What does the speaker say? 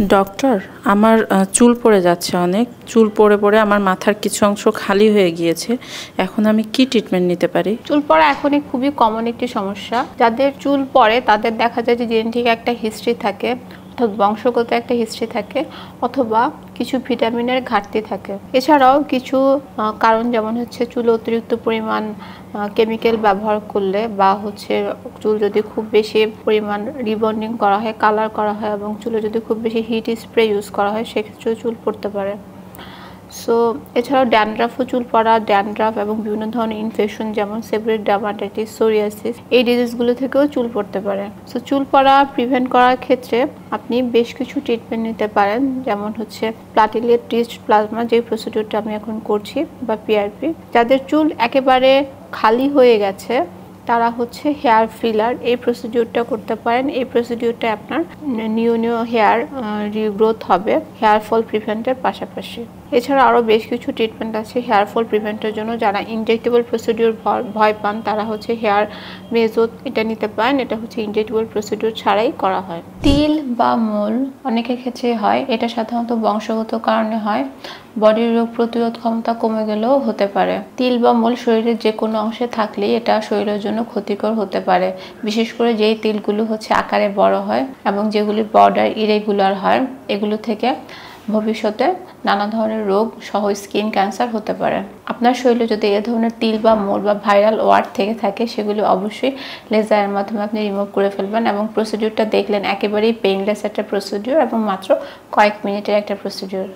Doctor, আমার চুল পড়ে যাচ্ছে অনেক। চুল পড়ে পড়ে আমার মাথার কিছু অংশ খালি হয়ে গিয়েছে। এখন আমি কি ট্রিটমেন্ট নিতে পারি? চুল পড়া এখনই খুবই কমন একটি সমস্যা। যাদের চুল পড়ে তাদের দেখা যায় যে জেনেটিক একটা হিস্ট্রি থাকে, অর্থাৎ বংশগত একটা হিস্ট্রি থাকে, অথবা কিছু ভিটামিনের ঘাটতি থাকে। এছাড়াও কিছু কারণ, যেমন হচ্ছে চুলে অতিরিক্ত পরিমাণ কেমিক্যাল ব্যবহার করলে, বা হচ্ছে চুল যদি খুব বেশি পরিমাণ রিবন্ডিং করা হয়, কালার করা হয়, এবং চুলে যদি খুব বেশি হিট স্প্রে ইউজ করা হয়, সেক্ষেত্রেও চুল পড়তে পারে। সো এছাড়াও ড্যান্ড্রাফও চুল পড়া, ড্যান্ড্রাফ এবং বিভিন্ন ধরনের ইনফেকশন যেমন সেবোরিক ডার্মাটাইটিস, সোরিয়াসিস, এই ডিজিজগুলো থেকেও চুল পড়তে পারে। সো চুল পড়া প্রিভেন্ট করার ক্ষেত্রে আপনি বেশ কিছু ট্রিটমেন্ট নিতে পারেন, যেমন হচ্ছে প্লাটিলেট রিচড প্লাজমা, যে প্রসিডিউরটা আমি এখন করছি, বা পিআরপি। যাদের চুল একেবারে খালি হয়ে গেছে তারা হচ্ছে হেয়ার ফিলার, এই প্রসিডিউরটা করতে পারেন। এই প্রসিডিউরটা আপনার নিউ হেয়ার রিগ্রোথ হবে হেয়ার ফল প্রিভেন্টের পাশাপাশি। এছাড়া আরও বেশ কিছু ট্রিটমেন্ট আছে হেয়ার ফল প্রিভেন্টের জন্য। যারা ইনজেক্টেবল প্রসিডিউর ভয় পান তারা হচ্ছে হেয়ার মেজো এটা নিতে পারেন। এটা হচ্ছে ইনজেক্টেবল প্রসিডিউর ছাড়াই করা হয়। তিল বা মূল অনেকের ক্ষেত্রে হয়, এটা সাধারণত বংশগত কারণে হয়। বডির রোগ প্রতিরোধ ক্ষমতা কমে গেলেও হতে পারে। তিল বা মূল শরীরের যে কোনো অংশে থাকলেই এটা শরীরের জন্য ক্ষতিকর হতে পারে, বিশেষ করে যেই তিলগুলো হচ্ছে আকারে বড় হয় এবং যেগুলি বর্ডার ইরেগুলার হয়, এগুলো থেকে ভবিষ্যতে নানা ধরনের রোগ সহ স্কিন ক্যান্সার হতে পারে। আপনার শরীরে যদি এ ধরনের তিল বা মূল বা ভাইরাল ওয়ার্ড থেকে থাকে, সেগুলি অবশ্যই লেজারের মাধ্যমে আপনি রিমুভ করে ফেলবেন। এবং প্রসিডিউরটা দেখলেন একেবারেই পেইনলেস একটা প্রসিডিউর এবং মাত্র কয়েক মিনিটের একটা প্রসিডিউর।